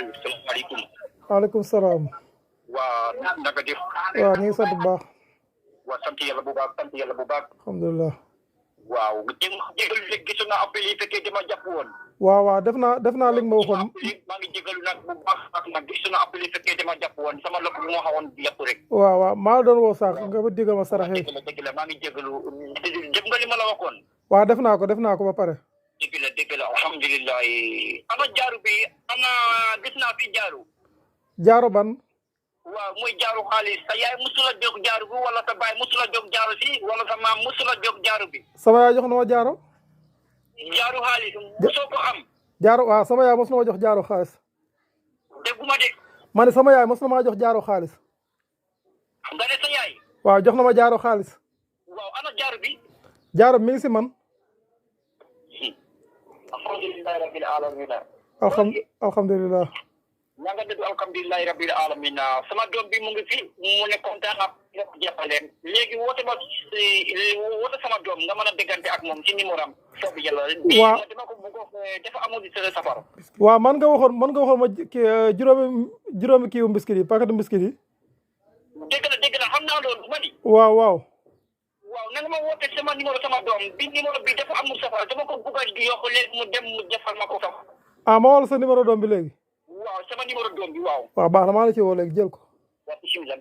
Aliou salaamaaleykum. waaleykum salaam. waa naka def. waaw ñu ngi sant bu baax. waa sant yàlla bu baax sant yàlla bu baax. alhamdulilah. waaw jégalu léegi gisoon naa appel yi fekkee dama jàpp woon. waaw def naa li nga ma waxoon. maa ngi jégalu nag bu baax nag gisoon naa appel yi fekkee dama jàpp woon sama lopp bi moo xawoon yàpp rek. waaw maa la doon woo sax nga ba digal ma sarax yi. dëgg la maa ngi jégalu jëm nga li ma la waxoon. waaw def naa ko ba pare. dëgg la alhamdulilah. ana jaaru bi ana gis naa fi jaaru. jaaro ban. waaw muy jaaru xaalis sa yaay musula jóg jaaru bi wala sa baay musula jóg jaaru si wala sa maam musula jóg jaaru bi. sama yaay jox na ma jaaro. jaaru xaalis musoo ko am. jaaro waaw sama yaay mos na ma jox jaaro xaalis. dégguma de. ma ne sama yaay mos na maa jox jaaro xaalis. nga ne sa yaay. waaw jox na ma jaaro xaalis. waaw ana jaaru bi. jaaro mi ngi si man. alhamdulilah rabbil alamin. alhamdulilah. ñaa nga dëgg alhamdulilahi rabbil alamin sama doom bi mu ngi fi mu ne kontaan ak nga ko jàppaleen léegi woote sama doom nga mën a déggante ak moom ci numéro am soobu yàlla waaw dama ko bëgg dafa amul sere safar waaw man nga waxoon ma juróomi kiiwu mbiskit yi paquet mbiskit yi dégg la xam naa loolu ma ni waaw na nga ma woote sama numéro sama doom bi numéro bi dafa amul safar dama ko bëgg a yokk léegi mu dem mu defal ma ko sax ma wala sa numéro doom bi léegi waaw sama numéro doom bi waaw baax na maa la ci woo léegi jël ko waaw bismillah